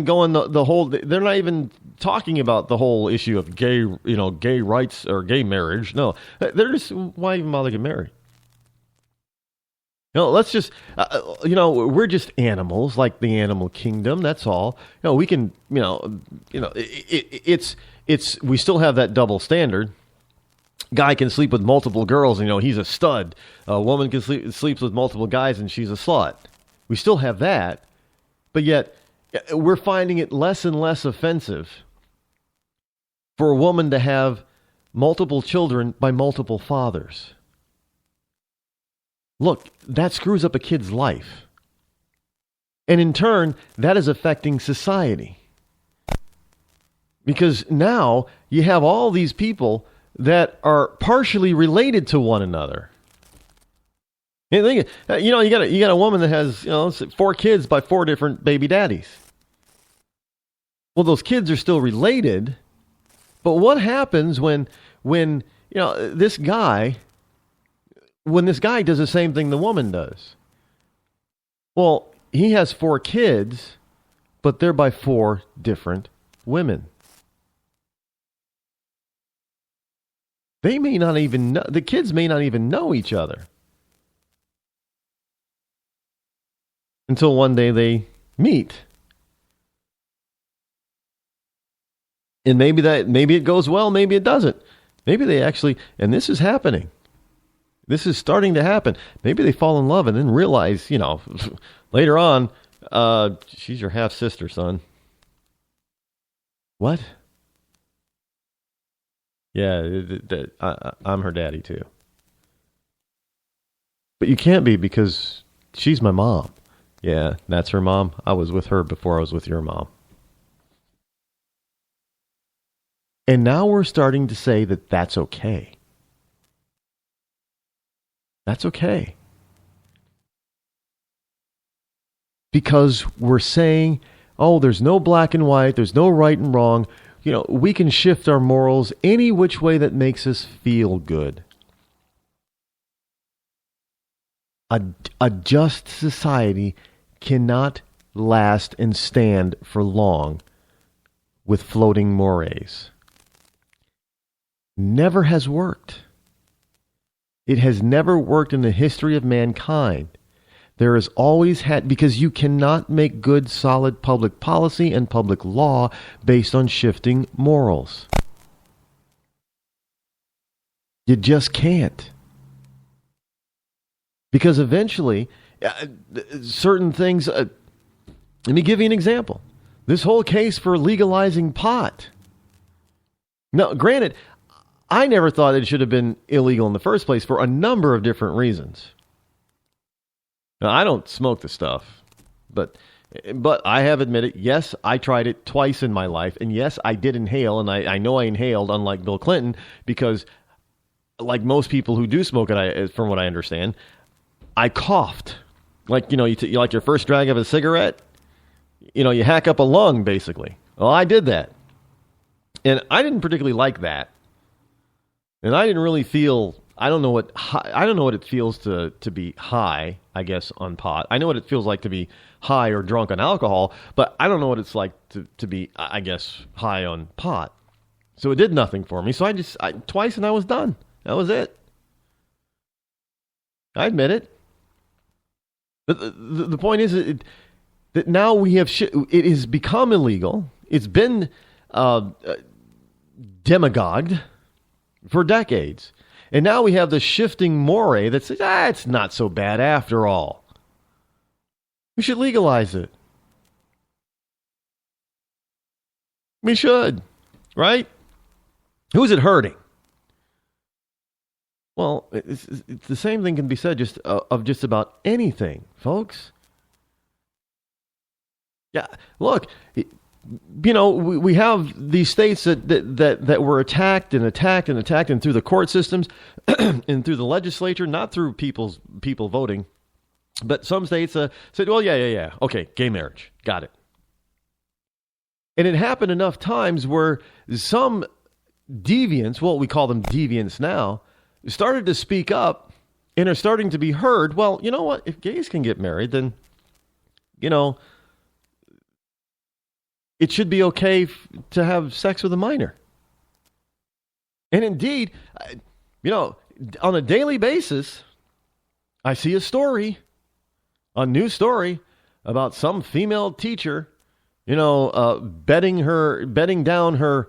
going the whole. They're not even talking about the whole issue of gay rights or gay marriage. No, they're just, why even bother get married? Let's just, we're just animals, like the animal kingdom. That's all. We can, it's we still have that double standard. Guy can sleep with multiple girls, and he's a stud. A woman can sleeps with multiple guys, and she's a slut. We still have that, but yet we're finding it less and less offensive for a woman to have multiple children by multiple fathers. Look, that screws up a kid's life. And in turn, that is affecting society. Because now you have all these people that are partially related to one another. You got a woman that has 4 kids by 4 different baby daddies. Well, those kids are still related, but what happens when this guy does the same thing the woman does? Well, he has 4 kids, but they're by 4 different women. They may not even know, the kids may not even know each other until one day they meet. And maybe it goes well, maybe it doesn't. Maybe they actually, and this is happening. This is starting to happen. Maybe they fall in love and then realize, later on, she's your half sister, son. What? Yeah, I'm her daddy too. But you can't be, because she's my mom. Yeah, that's her mom. I was with her before I was with your mom. And now we're starting to say that that's okay. That's okay. Because we're saying, oh, there's no black and white, there's no right and wrong. We can shift our morals any which way that makes us feel good. A just society cannot last and stand for long with floating mores. Never has worked. It has never worked in the history of mankind. There has always had, because you cannot make good, solid public policy and public law based on shifting morals. You just can't. Because eventually, certain things, let me give you an example. This whole case for legalizing pot. Now, granted, I never thought it should have been illegal in the first place for a number of different reasons. Now, I don't smoke the stuff, but I have admitted, yes, I tried it twice in my life, and yes, I did inhale, and I know I inhaled, unlike Bill Clinton, because like most people who do smoke it, from what I understand, I coughed. Like, you like your first drag of a cigarette, you hack up a lung, basically. Well, I did that. And I didn't particularly like that. And I didn't really feel, I don't know what it feels to be high, I guess, on pot. I know what it feels like to be high or drunk on alcohol, but I don't know what it's like to be, I guess, high on pot. So it did nothing for me. So I twice and I was done. That was it. I admit it. But the point is that now we have, it has become illegal. It's been demagogued for decades. And now we have the shifting moray that says, it's not so bad after all. We should legalize it. We should, right? Who's it hurting? Well, it's the same thing can be said of just about anything, folks. Yeah, look, we have these states that were attacked and attacked and attacked, and through the court systems and through the legislature, not through people voting, but some states said, well, yeah, okay, gay marriage, got it. And it happened enough times where some deviants, well, we call them deviants now, started to speak up and are starting to be heard. Well, you know what? If gays can get married, then, it should be okay to have sex with a minor. And indeed, on a daily basis, I see a new story about some female teacher, bedding down her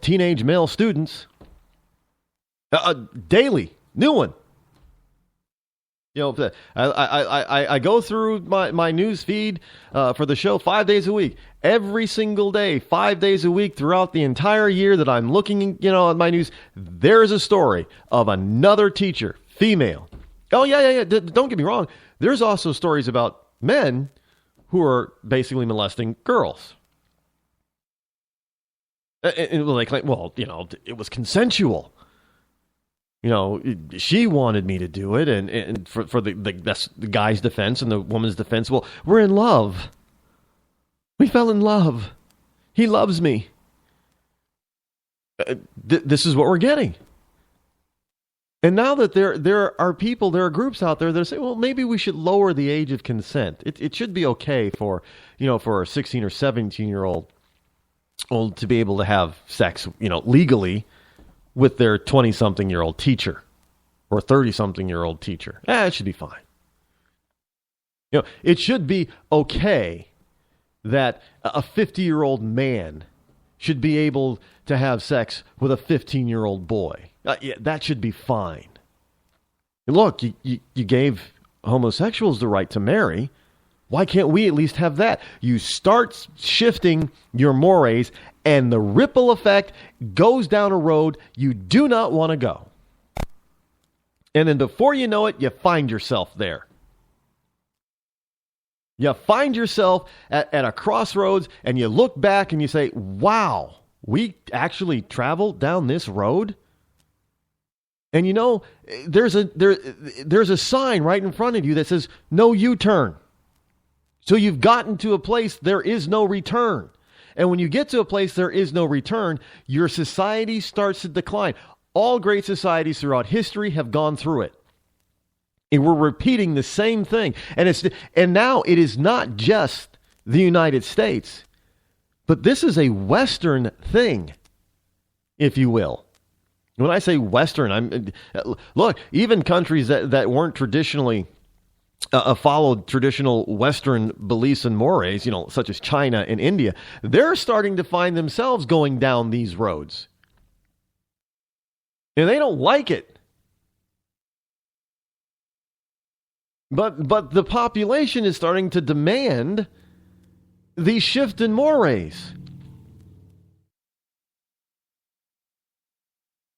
teenage male students. Daily, new one. I go through my news feed for the show 5 days a week, every single day, 5 days a week throughout the entire year that I'm looking, at my news. There's a story of another teacher, female. Oh yeah. Don't get me wrong. There's also stories about men who are basically molesting girls. And they claim, it was consensual. She wanted me to do it, and for the guy's defense and the woman's defense, well, we're in love. We fell in love. He loves me. This is what we're getting. And now that there are groups out there that say, well, maybe we should lower the age of consent. It should be okay for a 16 or 17-year-old to be able to have sex, legally, with their 20-something-year-old teacher or 30-something-year-old teacher. It should be fine. It should be okay that a 50-year-old man should be able to have sex with a 15-year-old boy. That should be fine. Look, you gave homosexuals the right to marry. Why can't we at least have that? You start shifting your mores, and the ripple effect goes down a road you do not want to go. And then before you know it, you find yourself there. You find yourself at a crossroads, and you look back and you say, wow, we actually traveled down this road? And there's a sign right in front of you that says, no U-turn. So you've gotten to a place there is no return. And when you get to a place there is no return, your society starts to decline. All great societies throughout history have gone through it. And we're repeating the same thing. And now it is not just the United States, but this is a Western thing, if you will. When I say Western, look, even countries that weren't traditionally followed traditional Western beliefs and mores, such as China and India, they're starting to find themselves going down these roads. And they don't like it. But the population is starting to demand the shift in mores.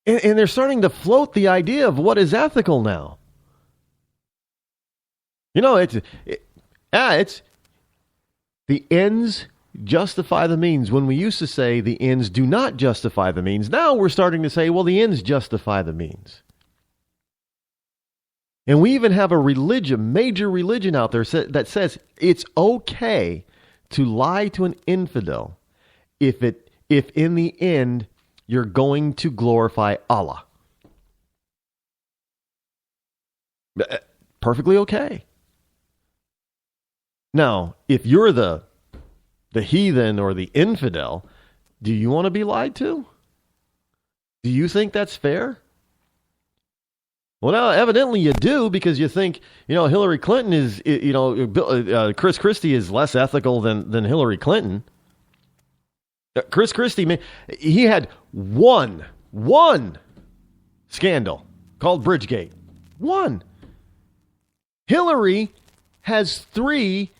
And they're starting to float the idea of what is ethical now. It's the ends justify the means. When we used to say the ends do not justify the means, now we're starting to say, well, the ends justify the means. And we even have a major religion out there that says it's okay to lie to an infidel if in the end you're going to glorify Allah. Perfectly okay. Now, if you're the heathen or the infidel, do you want to be lied to? Do you think that's fair? Well, now, evidently you do, because you think, Hillary Clinton is, Chris Christie is less ethical than Hillary Clinton. Chris Christie, man, he had one scandal called Bridgegate. One. Hillary has 3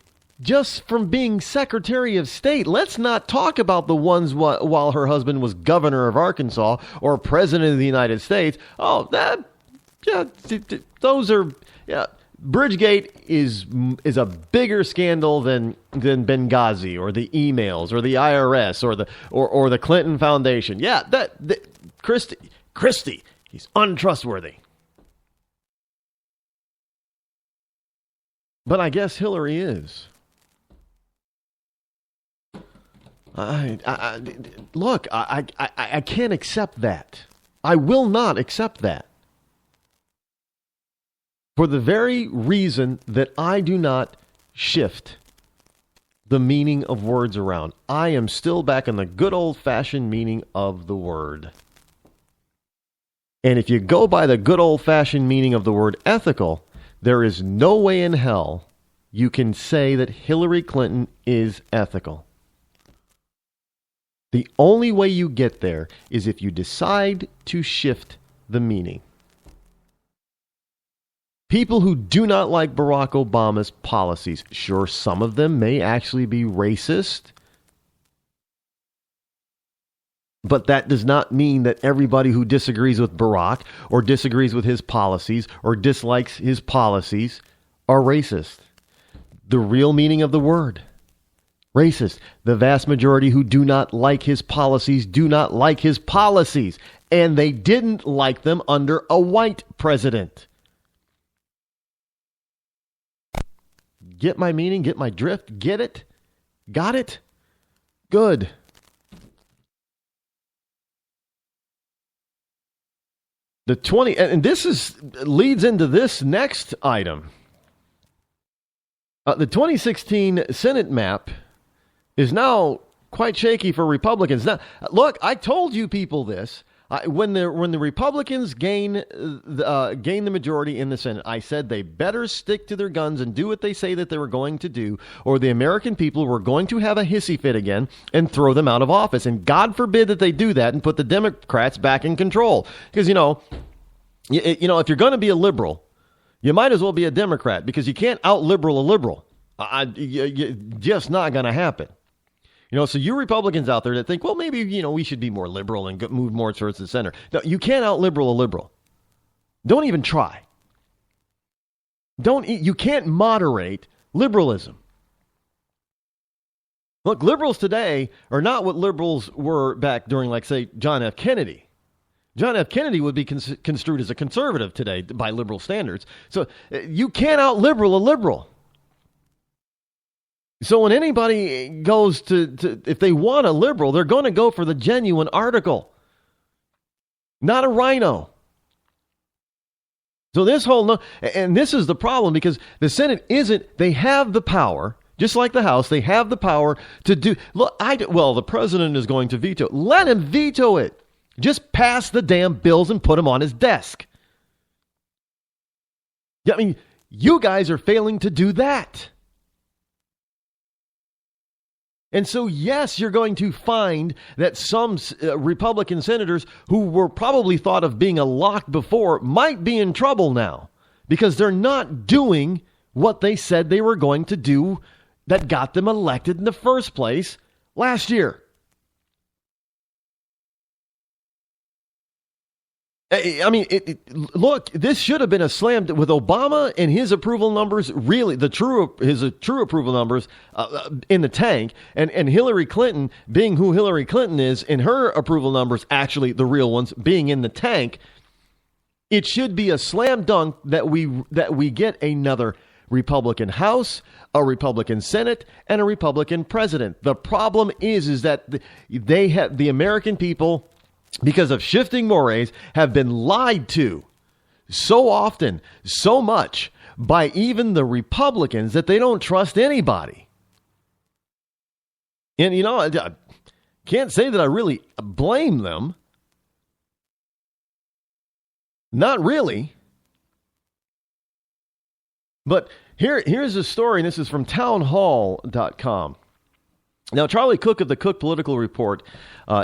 just from being Secretary of State. Let's not talk about the ones while her husband was governor of Arkansas or president of the United States. Oh, those are, Bridgegate is a bigger scandal than Benghazi or the emails or the IRS or the Clinton Foundation. Yeah, Christie, he's untrustworthy. But I guess Hillary is. Look, I can't accept that. I will not accept that. For the very reason that I do not shift the meaning of words around. I am still back in the good old-fashioned meaning of the word. And if you go by the good old-fashioned meaning of the word ethical, there is no way in hell you can say that Hillary Clinton is ethical. The only way you get there is if you decide to shift the meaning. People who do not like Barack Obama's policies, sure, some of them may actually be racist, but that does not mean that everybody who disagrees with Barack or disagrees with his policies or dislikes his policies are racist. The real meaning of the word, racist. The vast majority who do not like his policies do not like his policies, and they didn't like them under a white president. Get my meaning? Get my drift? Get it? Got it? Good. The 20, and this leads into this next item. The 2016 Senate map is now quite shaky for Republicans. Now, look, I told you people this. When the Republicans gain the majority in the Senate, I said they better stick to their guns and do what they say that they were going to do, or the American people were going to have a hissy fit again and throw them out of office. And God forbid that they do that and put the Democrats back in control. Because, if you're going to be a liberal, you might as well be a Democrat, because you can't out-liberal a liberal. Just not going to happen. So you Republicans out there that think, well, maybe, we should be more liberal and move more towards the center. No, you can't out-liberal a liberal. Don't even try. You can't moderate liberalism. Look, liberals today are not what liberals were back during, like, say, John F. Kennedy. John F. Kennedy would be construed as a conservative today by liberal standards. So you can't out-liberal a liberal. So when anybody goes to if they want a liberal, they're going to go for the genuine article, not a rhino. So and this is the problem, because the Senate they have the power, just like the House, they have the power to do, the president is going to veto it. Let him veto it. Just pass the damn bills and put them on his desk. I mean, you guys are failing to do that. And so, yes, you're going to find that some Republican senators who were probably thought of being a lock before might be in trouble now, because they're not doing what they said they were going to do that got them elected in the first place last year. I mean, look, this should have been a slam with Obama and his approval numbers, really, his true approval numbers in the tank, and Hillary Clinton being who Hillary Clinton is, and her approval numbers, actually the real ones, being in the tank. It should be a slam dunk that we get another Republican House, a Republican Senate, and a Republican president. The problem is that the American people, because of shifting mores, have been lied to so often, so much, by even the Republicans, that they don't trust anybody. And, I can't say that I really blame them. Not really. But here's a story, and this is from townhall.com. Now, Charlie Cook of the Cook Political Report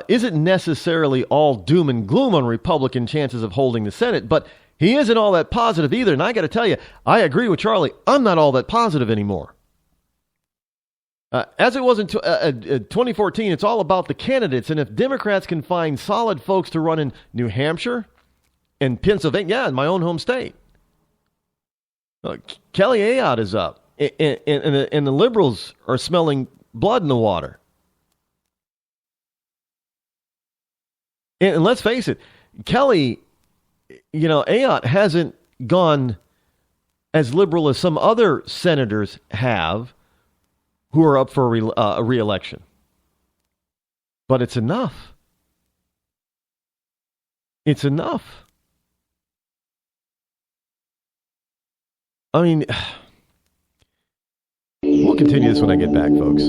isn't necessarily all doom and gloom on Republican chances of holding the Senate, but he isn't all that positive either. And I got to tell you, I agree with Charlie. I'm not all that positive anymore. As it was in 2014, it's all about the candidates. And if Democrats can find solid folks to run in New Hampshire and Pennsylvania, in my own home state, Kelly Ayotte is up, and the liberals are smelling blood in the water. And let's face it, Kelly, Ayotte hasn't gone as liberal as some other senators have who are up for a re-election. But it's enough. It's enough. I mean, We'll continue this when I get back, folks.